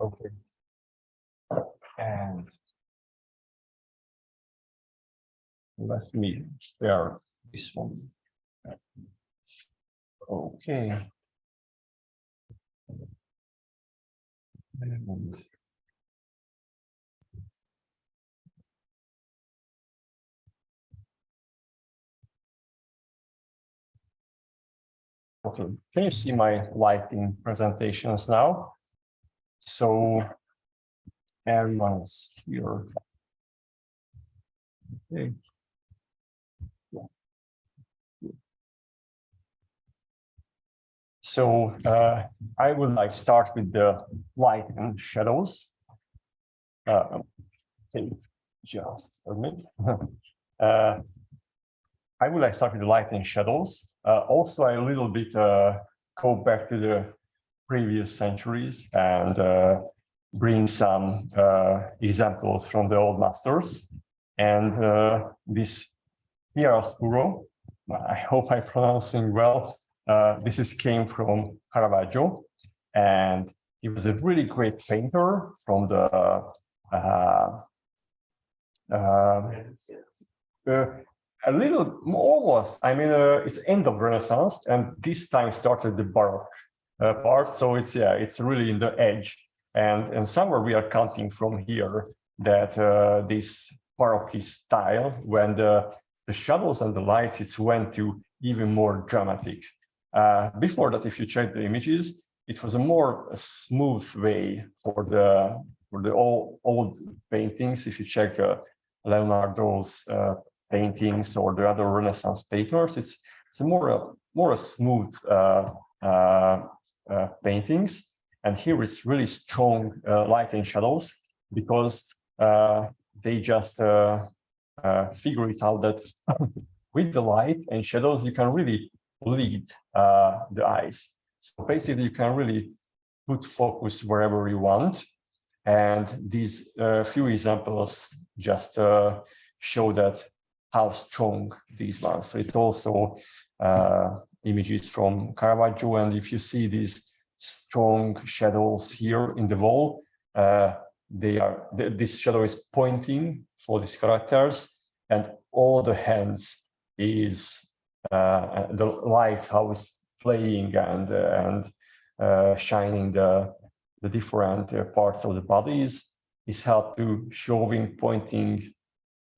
Okay. And let me share this one. Okay. And okay, can you see my lighting presentations now? So everyone's here. Okay. So I would like start with the light and shadows. Okay, just a minute. I would like start with the light and shadows. Also, a little bit go back to the previous centuries and bring some examples from the old masters. And this chiaroscuro, I hope I'm pronouncing well. This came from Caravaggio, and he was a really great painter from the a little almost, I mean, it's end of Renaissance, and this time started the Baroque part. So it's really in the edge, and somewhere we are counting from here that this Baroque style, when the shadows and the lights, it went to even more dramatic. Before that, if you check the images, it was a more smooth way for the old paintings. If you check Leonardo's paintings or the other Renaissance painters, it's a more smooth paintings. And here is really strong light and shadows, because they just figure it out that with the light and shadows you can really lead the eyes. So basically you can really put focus wherever you want. And these few examples just show that how strong these ones. So it's also images from Caravaggio, and if you see these strong shadows here in the wall, this shadow is pointing for these characters, and all the hands is the light how it's playing and shining the different parts of the bodies is helped to showing, pointing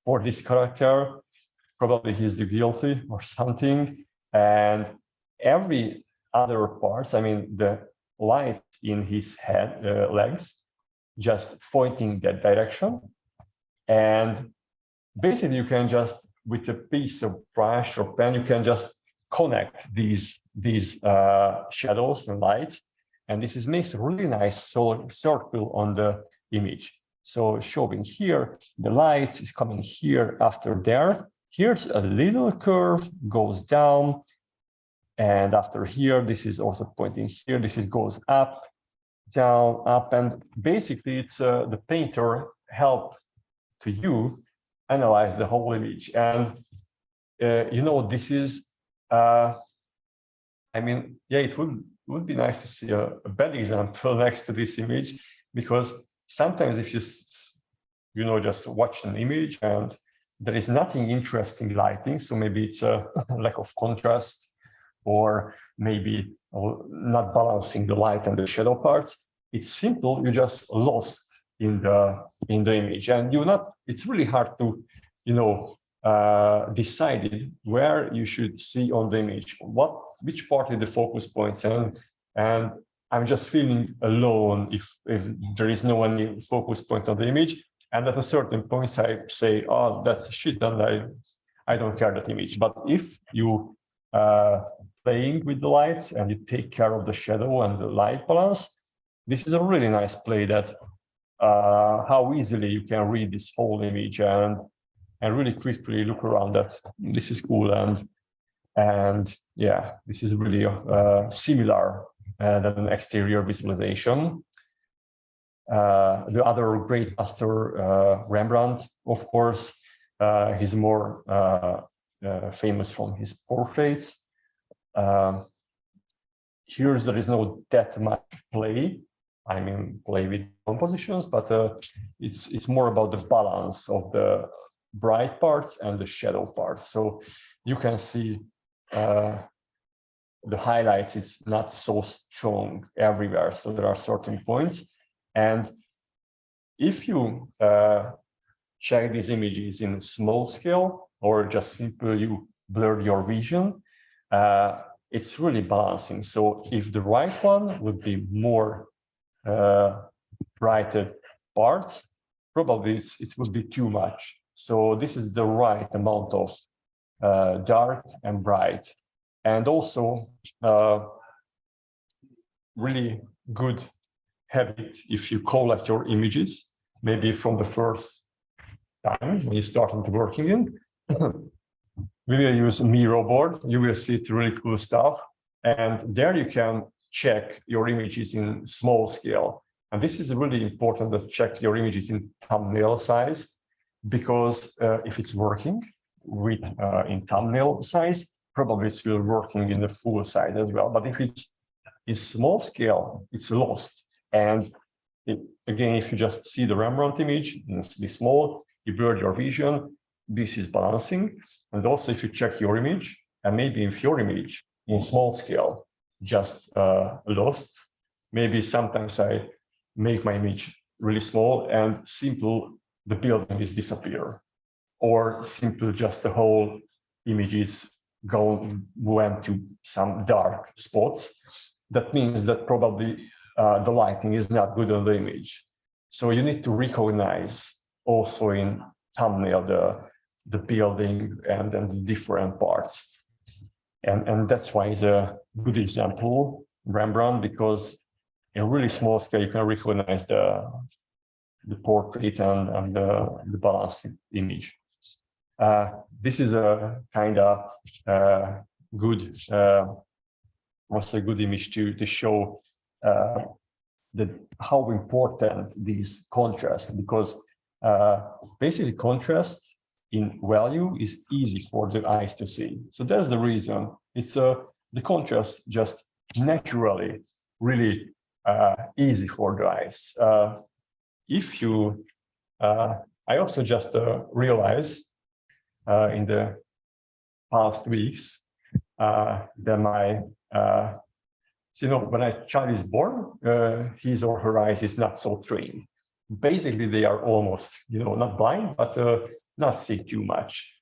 for this character. Probably he's the guilty or something, and every other parts, I mean the light in his head, legs, just pointing that direction. And basically you can just, with a piece of brush or pen, you can just connect these shadows and lights, and this makes a really nice circle on the image. So showing here, the light is coming here after there. Here's a little curve, goes down, and after here, this is also pointing here. This goes up, down, up, and basically it's the painter helped to you analyze the whole image. And you know, this is, I mean, yeah, it would be nice to see a bad example next to this image, because sometimes if you know, just watch an image and there is nothing interesting lighting, so maybe it's a lack of contrast, or maybe not balancing the light and the shadow parts. It's simple, you just lost in the image, and it's really hard to, you know, decide where you should see on the image, which part is the focus points, and I'm just feeling alone if there is no any focus point on the image. And at a certain point, I say, oh, that's shit, and I don't care that image. But if you playing with the lights and you take care of the shadow and the light balance, this is a really nice play that how easily you can read this whole image and really quickly look around that this is cool, and yeah, this is really similar than an exterior visualization. The other great master, Rembrandt, of course, he's more famous from his portraits. Here there is no that much play, I mean, play with compositions, but it's more about the balance of the bright parts and the shadow parts. So you can see the highlights is not so strong everywhere. So there are certain points. And if you check these images in small scale or just simply you blur your vision, it's really balancing. So if the right one would be more brighter parts, probably it would be too much. So this is the right amount of dark and bright. And also really good habit if you collect your images, maybe from the first time when you starting to working in. We will use Miro board. You will see it's really cool stuff. And there you can check your images in small scale. And this is really important to check your images in thumbnail size, because if it's working with in thumbnail size, probably it will working in the full size as well. But if it's in small scale, it's lost. And again, if you just see the Rembrandt image, it's small, you blur your vision, this is balancing. And also if you check your image, and maybe if your image in small scale just lost, maybe sometimes I make my image really small and simple, the building is disappear. Or simple just the whole images went to some dark spots. That means that probably the lighting is not good on the image. So you need to recognize also in thumbnail the building and the different parts. And that's why it's a good example, Rembrandt, because in really small scale, you can recognize the portrait and the balanced image. This is a kind of good, also a good image to show how important these contrasts, because basically contrast in value is easy for the eyes to see. So that's the reason. It's the contrast just naturally really easy for the eyes. If you, I also just realized in the past weeks that my, when a child is born, his or her eyes is not so trained. Basically, they are almost, not blind, but not see too much.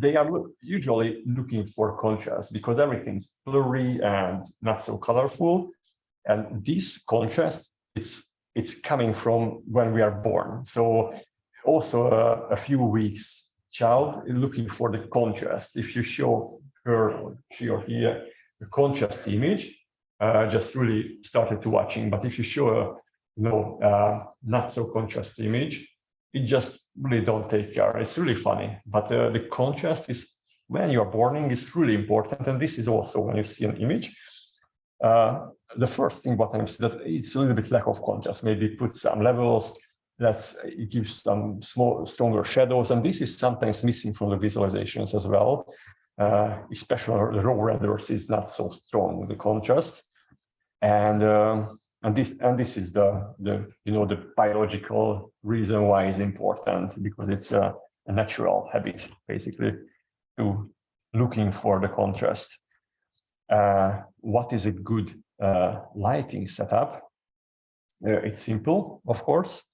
They are usually looking for contrast because everything's blurry and not so colorful. And this contrast, it's coming from when we are born. So also a few weeks child is looking for the contrast. If you show her, she or he, a contrast image, just really started to watching. But if you show a not so contrast image, it just really don't take care. It's really funny. But the contrast is when you are born is really important. And this is also when you see an image. The first thing what I'm saying that it's a little bit lack of contrast. Maybe put some levels. It gives some stronger shadows, and this is sometimes missing from the visualizations as well. Especially the raw renders is not so strong the contrast, and this is the biological reason why it's important, because it's a natural habit basically to looking for the contrast. What is a good lighting setup? It's simple, of course.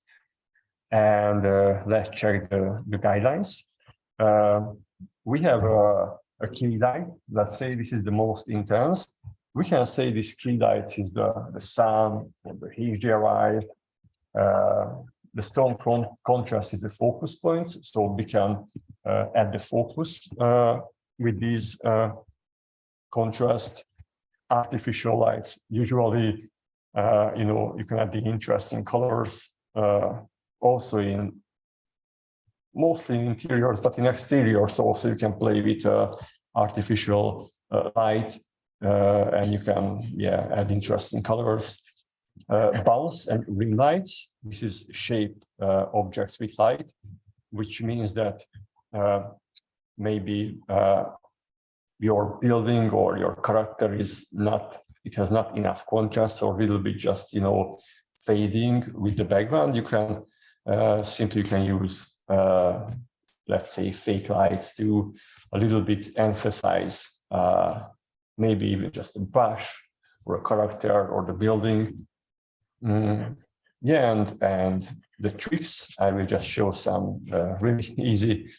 And let's check the guidelines. We have a key light. Let's say this is the most intense. We can say this key light is the sun, the HDRI. The strong contrast is the focus points. So we can add the focus with these contrast. Artificial lights. Usually, you can add the interesting colors. Also mostly in interiors, but in exteriors also you can play with artificial light, and you can add interesting colors. Bounce and ring lights. This is shape objects with light, which means that maybe your building or your character is not it has not enough contrast or a little bit just, you know, fading with the background, you can simply use, let's say, fake lights to a little bit emphasize maybe even just a brush or a character or the building. Yeah, and the tricks, I will just show some really easy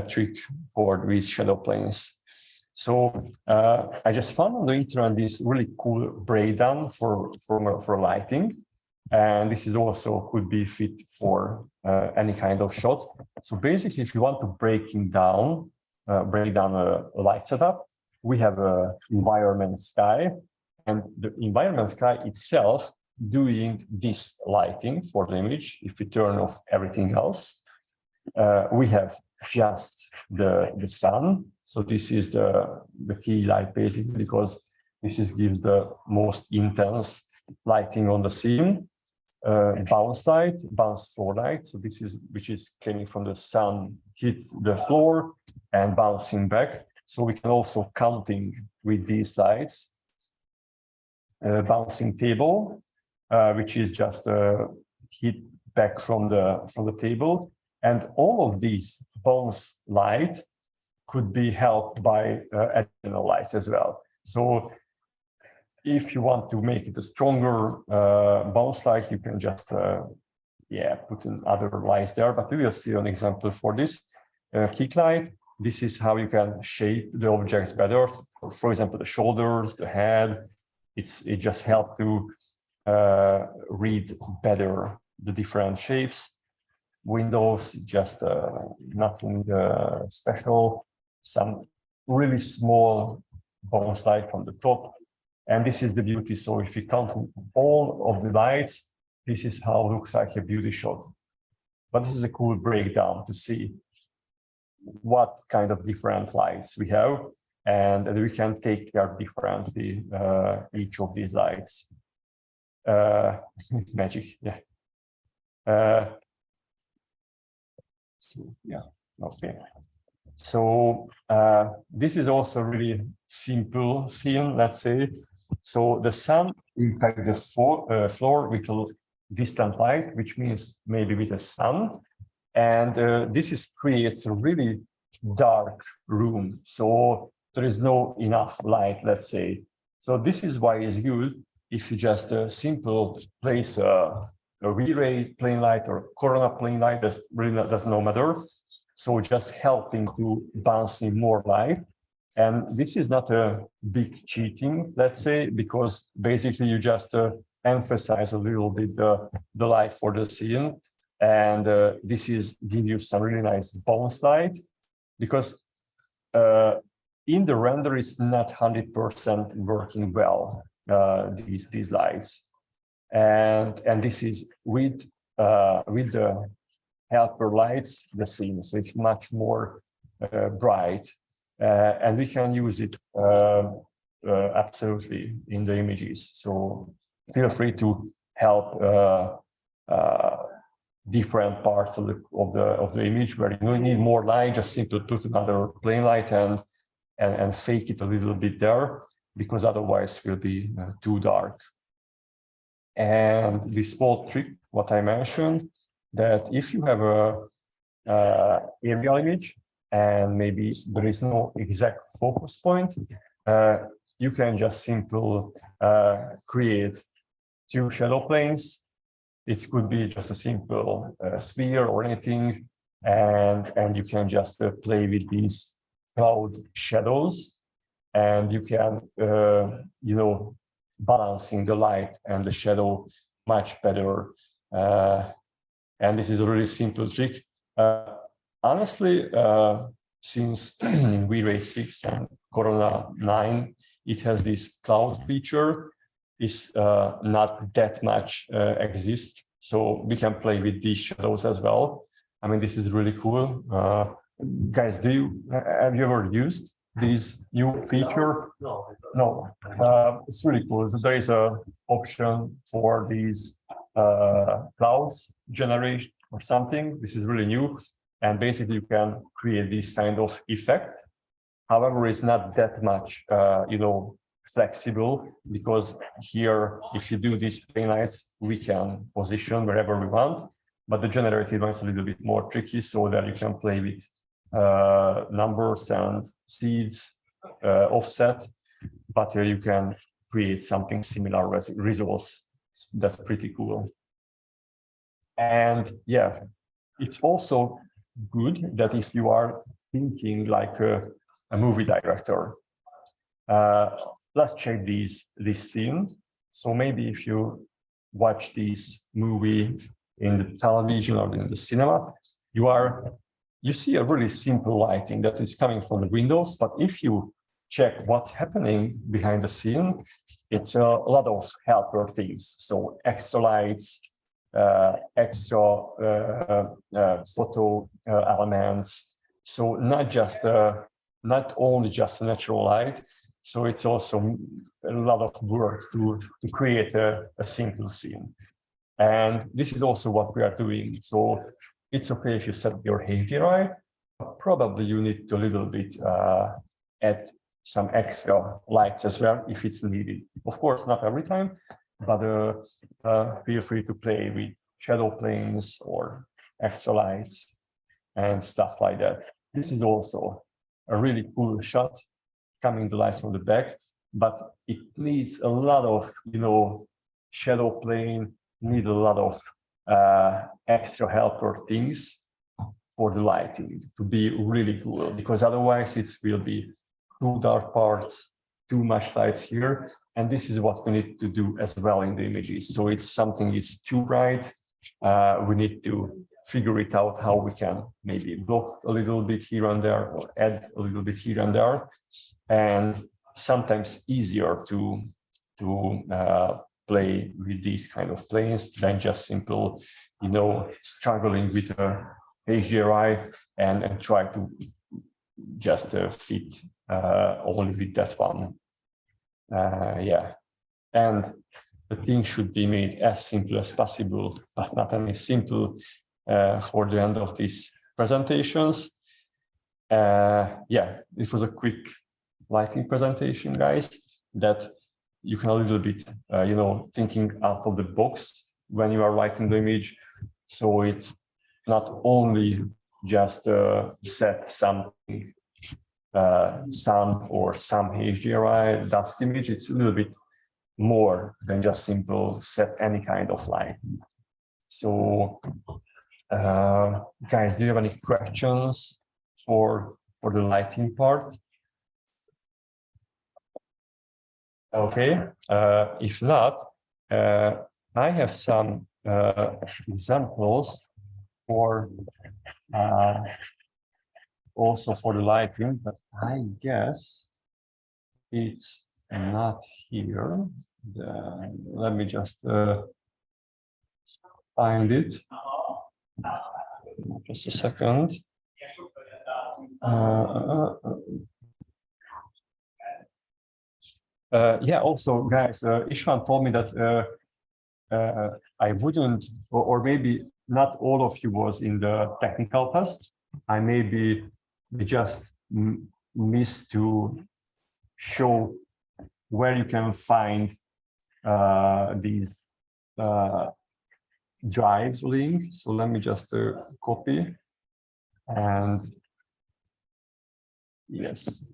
trick for these shadow planes. So I just found on the internet this really cool breakdown for lighting, and this is also could be fit for any kind of shot. So basically, if you want to break down a light setup, we have a environment sky, and the environment sky itself doing this lighting for the image. If we turn off everything else, we have just the sun. So this is the key light basically, because this gives the most intense lighting on the scene. Bounce floor light. So this is which is coming from the sun, hit the floor and bouncing back. So we can also counting with these lights. Bouncing table, which is just hit back from the table, and all of these bounce light could be helped by additional lights as well. So if you want to make it a stronger bounce light, you can just put in other lights there. But we will see an example for this kick light. This is how you can shape the objects better. For example, the shoulders, the head. It just helps to read better the different shapes. Windows, just nothing special. Some really small bounce light from the top. And this is the beauty. So if you count all of the lights, this is how it looks like a beauty shot. But this is a cool breakdown to see what kind of different lights we have, and we can take care differently each of these lights. Magic, yeah. So yeah, okay. So this is also really simple scene, let's say. So the sun impacts the floor with a distant light, which means maybe with the sun. And this creates a really dark room. So there is no enough light, let's say. So this is why it's good if you just simple place a V-ray plane light or Corona plane light, that really does not matter. So just helping to bounce in more light. And this is not a big cheating, let's say, because basically you just emphasize a little bit the light for the scene. And this give you some really nice bounce light, because in the render it's not 100% working well, these lights. And this is with the helper lights, the scene, so it's much more bright, and we can use it absolutely in the images. So feel free to help different parts of the image where you need more light. Just simply put another plane light and fake it a little bit there, because otherwise it will be too dark. And this small trick, what I mentioned, that if you have a aerial image and maybe there is no exact focus point, you can just simply create two shadow planes. It could be just a simple sphere or anything, and you can just play with these cloud shadows, and you can balancing the light and the shadow much better. And this is a really simple trick. Honestly, since in V-Ray 6 and Corona 9, it has this cloud feature, is not that much exist. So we can play with these shadows as well. I mean, this is really cool. Guys, have you ever used this new feature? No. It's really cool. So there is a option for these clouds generation or something. This is really new. And basically you can create this kind of effect. However, it's not that much, flexible, because here, if you do these plane lights, we can position wherever we want, but the generated one is a little bit more tricky, so that you can play with numbers and seeds, offset, but you can create something similar results. That's pretty cool. And yeah, it's also good that if you are thinking like a movie director, let's check this scene. So maybe if you watch this movie in the television or in the cinema, you see a really simple lighting that is coming from the windows, but if you check what's happening behind the scene, it's a lot of helper things. So extra lights, extra photo elements. So not only just a natural light. So it's also a lot of work to create a simple scene. And this is also what we are doing. So it's okay if you set your HDRI, but probably you need to a little bit add some extra lights as well if it's needed. Of course, not every time, but feel free to play with shadow planes or extra lights and stuff like that. This is also a really cool shot, coming the light from the back, but it needs a lot of, shadow plane, need a lot of extra helper things for the lighting to be really cool, because otherwise it will be too dark parts, too much lights here. And this is what we need to do as well in the images. So if something is too bright, we need to figure it out how we can maybe block a little bit here and there, or add a little bit here and there. And sometimes easier to play with these kind of planes than just simple, struggling with a HDRI and try to just fit only with that one. Yeah, and the thing should be made as simple as possible, but not only simple for the end of these presentations. Yeah, it was a quick lighting presentation, guys, that you can a little bit, thinking out of the box when you are writing the image. So it's not only just set something, some HDRI dust image. It's a little bit more than just simple set any kind of light. So, guys, do you have any questions for the lighting part? Okay, if not, I have some examples for also for the lighting, but I guess it's not here. Let me just find it. Just a second. Yeah, also, guys, István told me that I wouldn't, or maybe not all of you was in the technical test. I maybe just missed to show where you can find these drives link. So let me just copy, and yes,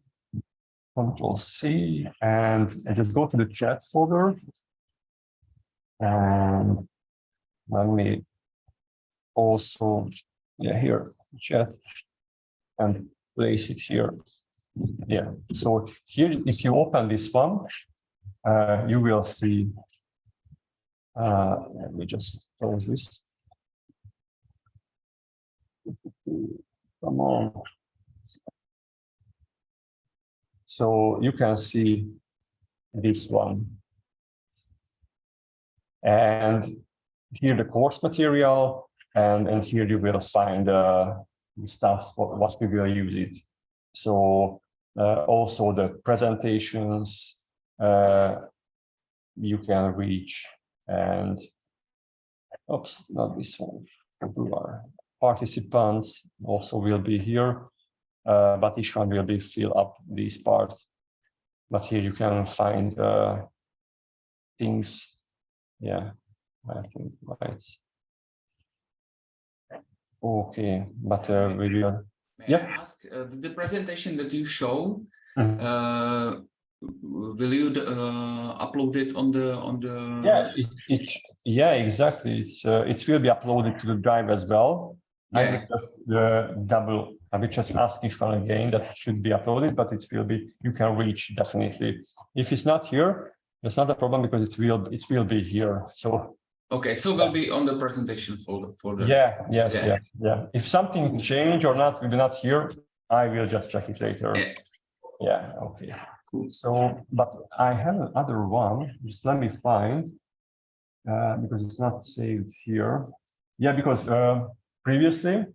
Control-C, and I just go to the chat folder, and let me also, here, chat, and place it here. Yeah, so here, if you open this one, you will see, let me just close this. Come on. So you can see this one. And here the course material, and here you will find the stuff, what we will use it. So also the presentations you can reach, and oops, not this one. Our participants also will be here, but István will be fill up this part but here you can find things. Yeah, I think lights. Okay, but we will. May I ask the presentation that you show? Will you upload it on the? Yeah, exactly. It will be uploaded to the drive as well. Yeah. I will just ask István again that it should be uploaded, but it will be. You can reach definitely. If it's not here, that's not a problem because it will be here. So. Okay, so will be on the presentation folder. Yeah. If something change or not, will be not here. I will just check it later. Yeah. Okay. Cool. So, but I have another one. Just let me find because it's not saved here. Yeah, because previously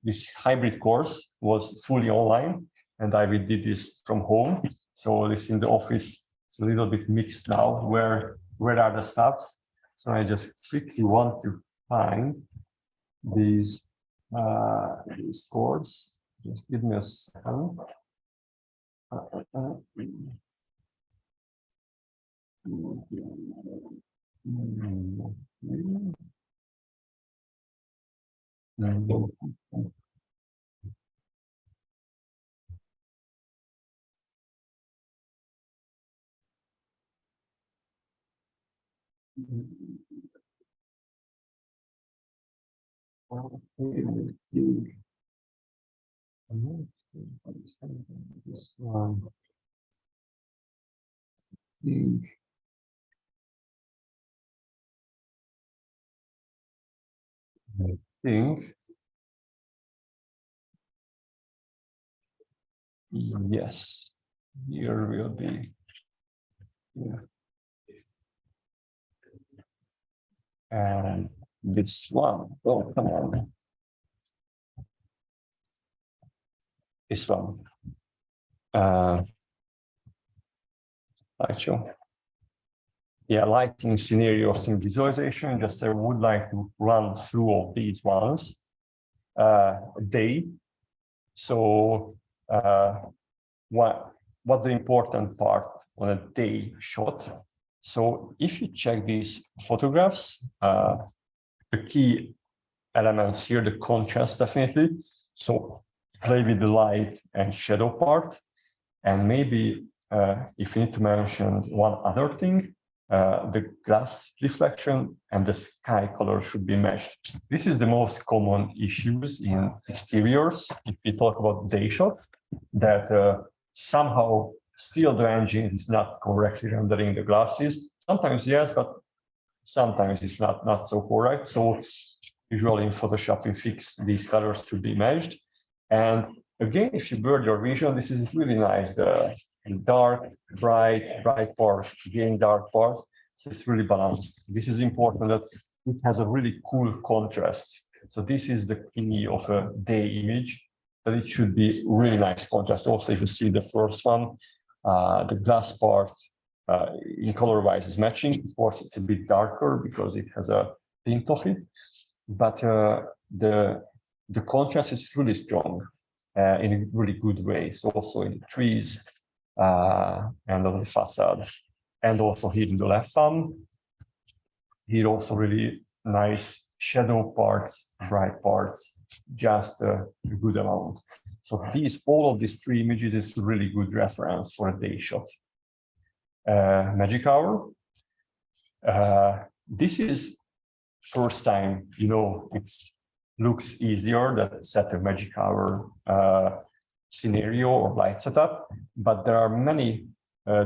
this hybrid course was fully online, and I did this from home. So this in the office. It's a little bit mixed now. Where are the stuffs? So I just quickly want to find these courses. Just give me a second. This one. I think. Yes, here will be. Yeah. And this one. Oh, come on. This one. Actually. Yeah, lighting scenarios in visualization. Just I would like to run through all these ones. Day. So what the important part on a day shot. So if you check these photographs, the key elements here, the contrast definitely. So play with the light and shadow part. And maybe if you need to mention one other thing, the glass reflection and the sky color should be matched. This is the most common issues in exteriors. If we talk about day shot, that somehow still the engine is not correctly rendering the glasses. Sometimes yes, but sometimes it's not so correct. So usually in Photoshop, we fix these colors to be matched. And again, if you blur your vision, this is really nice. The dark, bright part, again, dark part. So it's really balanced. This is important that it has a really cool contrast. So this is the key of a day image, that it should be really nice contrast. Also, if you see the first one, the glass part in color-wise is matching. Of course, it's a bit darker because it has a tint of it, but the contrast is really strong in a really good way. So also in the trees, and on the facade, and also here in the left thumb. Here also really nice shadow parts, bright parts, just a good amount. So all of these three images is a really good reference for a day shot. Magic Hour. This is first time, it looks easier than set a Magic Hour scenario or light setup, but there are many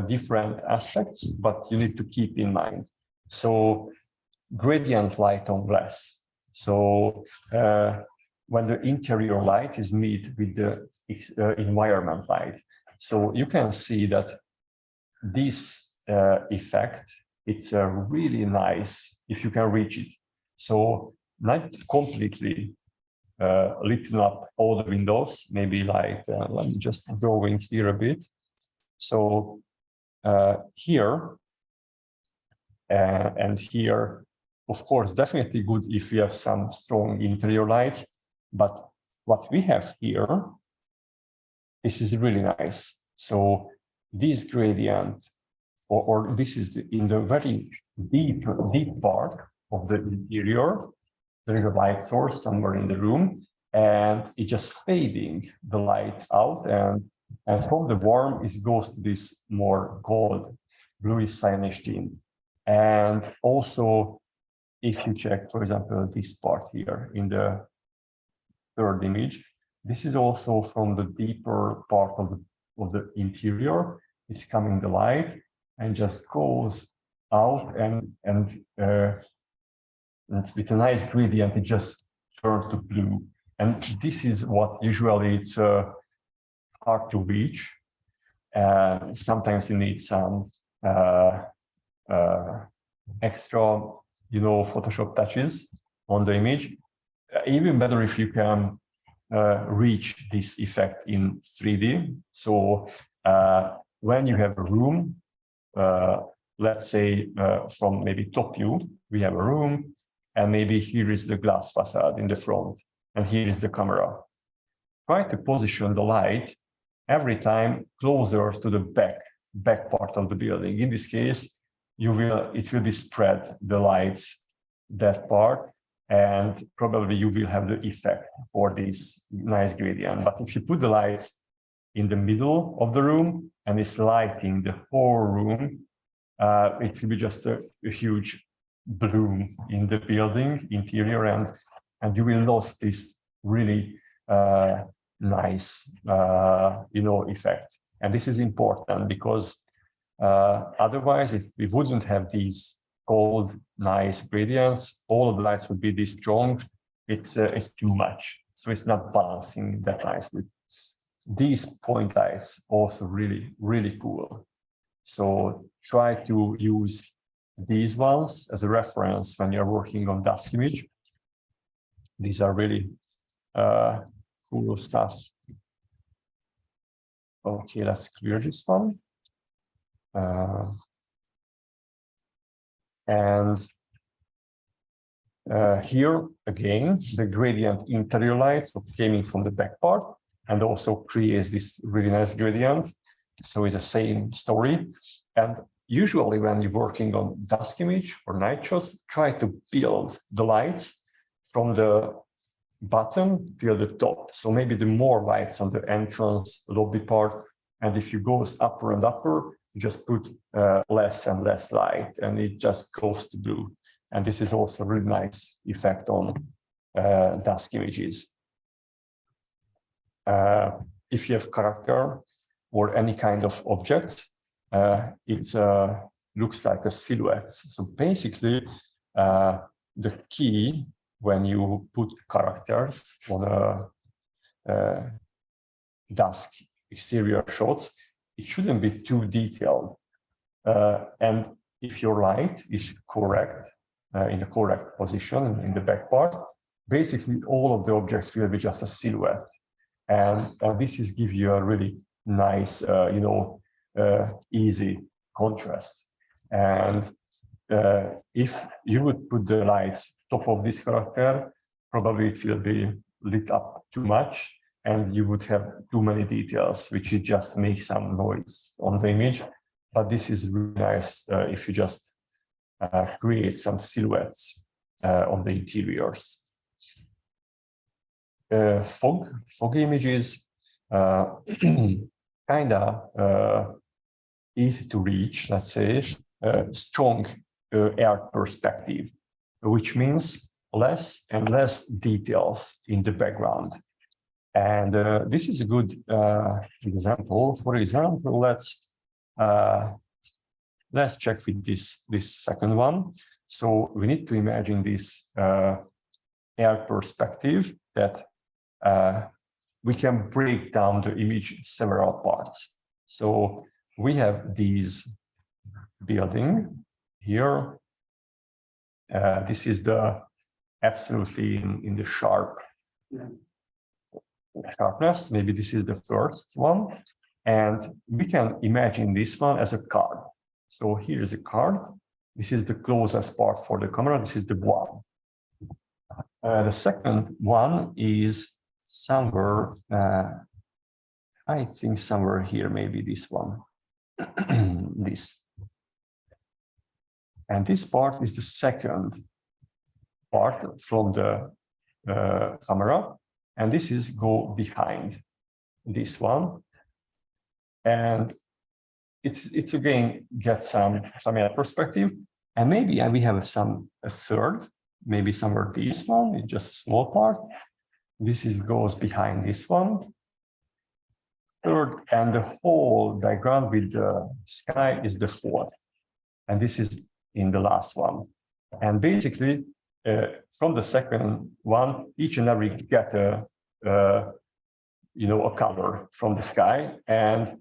different aspects, but you need to keep in mind. So gradient light on glass. So when the interior light is met with the environment light. So you can see that this effect, it's really nice if you can reach it. So not completely lighten up all the windows, maybe like, let me just draw in here a bit. So here and here, of course, definitely good if you have some strong interior lights, but what we have here, this is really nice. So this gradient, or this is in the very deep part of the interior. There is a light source somewhere in the room, and it's just fading the light out, and from the warm it goes to this more gold, bluish cyanide tint. And also, if you check, for example, this part here in the third image, this is also from the deeper part of the interior. It's coming the light and just goes out, and with a nice gradient, it just turns to blue. And this is what usually it's hard to reach. Sometimes you need some extra, Photoshop touches on the image. Even better if you can reach this effect in 3D. So when you have a room, let's say from maybe top view, we have a room, and maybe here is the glass facade in the front, and here is the camera. Try to position the light every time closer to the back part of the building. In this case, it will be spread the lights that part, and probably you will have the effect for this nice gradient. But if you put the lights in the middle of the room and it's lighting the whole room, it will be just a huge bloom in the building interior, and you will lose this really nice effect. And this is important because otherwise, if we wouldn't have these cold, nice gradients, all of the lights would be this strong. It's too much, so it's not balancing that nicely. These point lights also really, really cool. So try to use these ones as a reference when you're working on dusk image. These are really cool stuff. Okay, let's clear this one. Here again, the gradient interior lights coming from the back part, and also creates this really nice gradient. So it's the same story. And usually when you're working on dusk image or night shots, try to build the lights from the bottom till the top. So maybe the more lights on the entrance lobby part, and if you go upper and upper, just put less and less light, and it just goes to blue. And this is also a really nice effect on dusk images. If you have character or any kind of object, it looks like a silhouette. So basically, the key when you put characters on a dusk exterior shots, it shouldn't be too detailed. And if your light is correct, in the correct position in the back part, basically all of the objects will be just a silhouette. And this is give you a really nice, easy contrast. And if you would put the lights top of this character, probably it will be lit up too much, and you would have too many details, which would just make some noise on the image. But this is really nice if you just create some silhouettes on the interiors. Fog images, kind of easy to reach, let's say, strong air perspective, which means less and less details in the background. And this is a good example. For example, let's check with this second one. So we need to imagine this air perspective that we can break down the image several parts. So we have these building here. This is the absolutely in the sharpness. Maybe this is the first one. And we can imagine this one as a card. So here is a card. This is the closest part for the camera. This is the one. The second one is somewhere, I think somewhere here, maybe this one. this. And this part is the second part from the camera, and this is go behind this one, and it's again get some air perspective, and maybe we have a third, maybe somewhere this one is just a small part. This is goes behind this one. Third, and the whole background with the sky is the fourth, and this is in the last one. And basically, from the second one, each and every get a color from the sky, and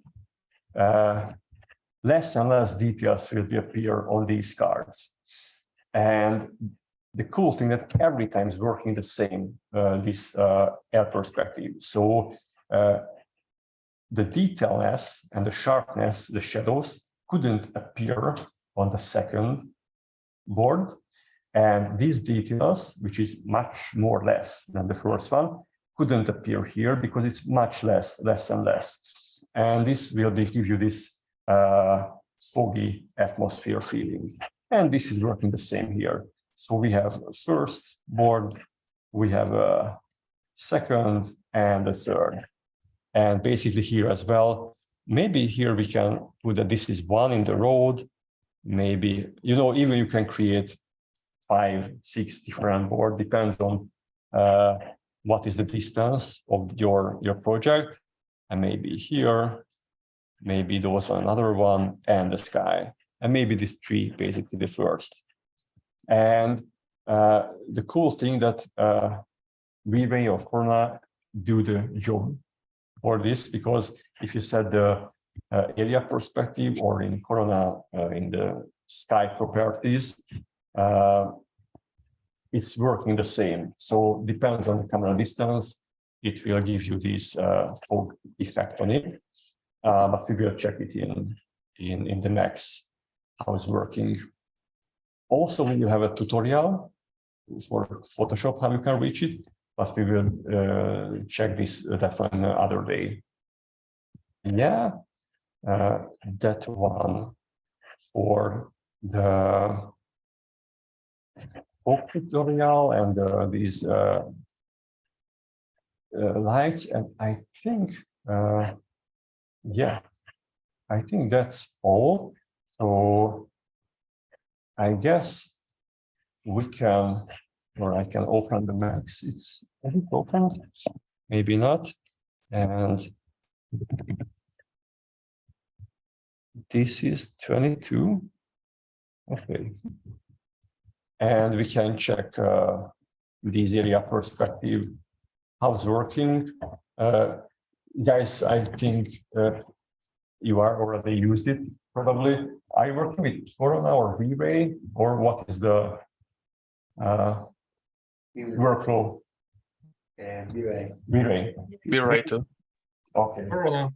less and less details will appear on these cards. And the cool thing that every time is working the same, this air perspective. So the detailness and the sharpness, the shadows couldn't appear on the second board. And these details, which is much more less than the first one, couldn't appear here because it's much less and less. And this will give you this foggy atmosphere feeling. And this is working the same here. So we have a first board, we have a second and a third. And basically here as well, maybe here we can put that this is one in the road. Maybe, even you can create 5, 6 different boards, depends on what is the distance of your project. And maybe here, maybe there was another one, and the sky. And maybe this tree, basically the first. And the cool thing that V-Ray or Corona do the job for this, because if you set the area perspective or in Corona in the sky properties, it's working the same. So depends on the camera distance, it will give you this fog effect on it. But we will check it in the next how it's working. Also, when you have a tutorial for Photoshop, how you can reach it, but we will check that for another day. Yeah, that one for the fog tutorial and these lights, and I think, yeah, I think that's all. So I guess we can, or I can open the Max. Is it opened? Maybe not. And this is 22. Okay. And we can check this area perspective, how it's working. Guys, I think you are already used it, probably. Are you working with Corona or V-Ray, or what is the workflow? V-Ray. V-Ray. V-Ray too. Okay. Corona.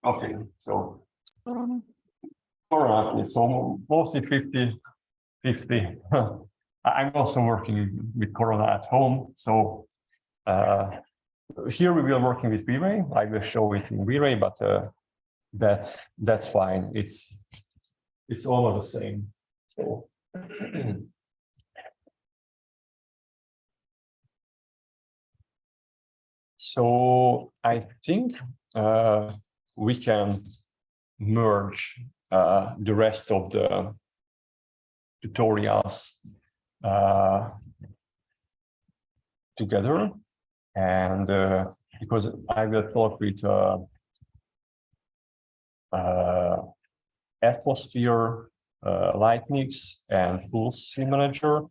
Okay. So Corona, so mostly 50-50. I'm also working with Corona at home. So here we will working with V-Ray. I will show it in V-Ray, but that's fine. It's almost the same. So so I think we can merge the rest of the tutorials together, and because I will talk with atmosphere, light mix, and tools scene manager,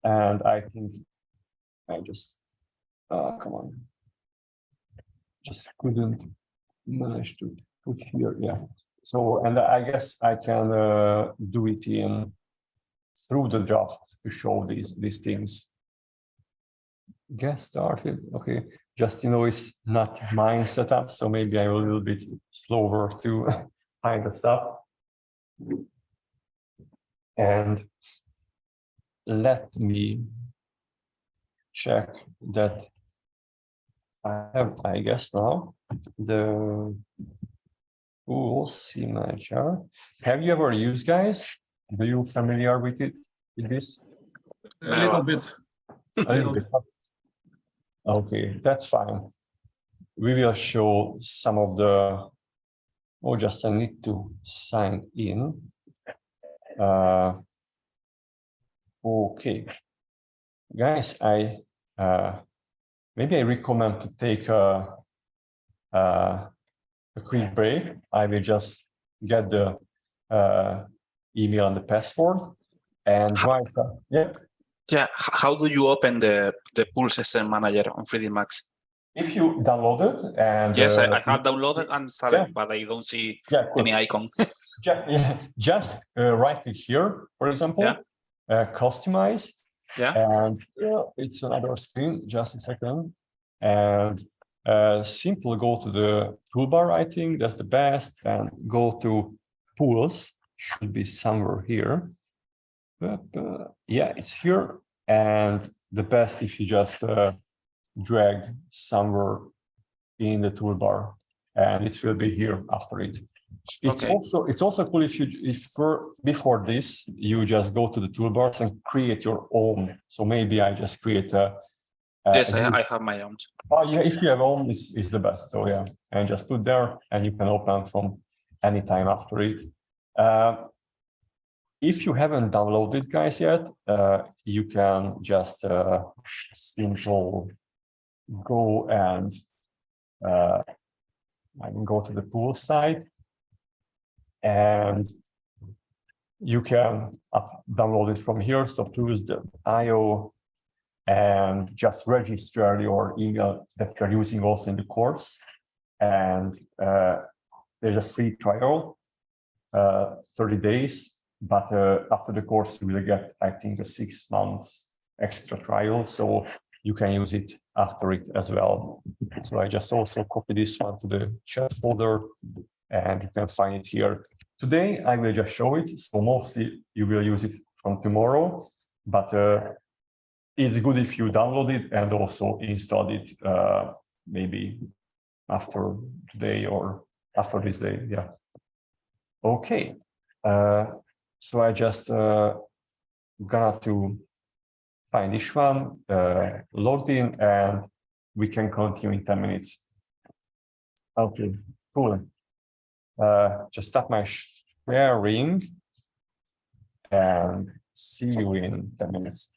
and I think I just come on, just couldn't manage to put here. Yeah. So, and I guess I can do it through the draft to show these things. Get started. Okay, just it's not mine setup, so maybe I'm a little bit slower to find the stuff. And let me check that I have, I guess now, the Tools Imager. Have you ever used, guys? Do you familiar with it? With this? A little bit. A little bit. Okay, that's fine. We will show some of the. Oh, just I need to sign in. Okay, guys, maybe I recommend to take a quick break. I will just get the email and the password and write. Yeah. Yeah. How do you open the Pool System Manager on 3D Max? If you download it and Yes, I have downloaded and installed yeah. it, but I don't see yeah, cool. any icon. Just right click here, for example, Yeah. Customize. Yeah. And it's another screen. Just a second. And simply go to the toolbar. I think that's the best, and go to Pools. Should be somewhere here. Yeah, it's here. And the best if you just drag somewhere in the toolbar, and it will be here after it. It's also cool if before this you just go to the toolbars and create your own. So maybe I just create a. Yes, I have my own. Oh yeah, if you have own, is the best. So yeah, and just put there, and you can open from any time after it. If you haven't downloaded, guys, yet, you can just simple go and I can go to the pool site, and you can download it from here. So choose the IO and just register your email that you're using also in the course. And there's a free trial, 30 days, but after the course, you will get, I think, a 6 months extra trial. So you can use it after it as well. So I just also copy this one to the chat folder, and you can find it here. Today, I will just show it. So mostly you will use it from tomorrow, but it's good if you download it and also install it maybe after today or after this day. Yeah. Okay. So I just gonna to find this one, logged in, and we can continue in 10 minutes. Okay, cool. Just stop my sharing and see you in 10 minutes.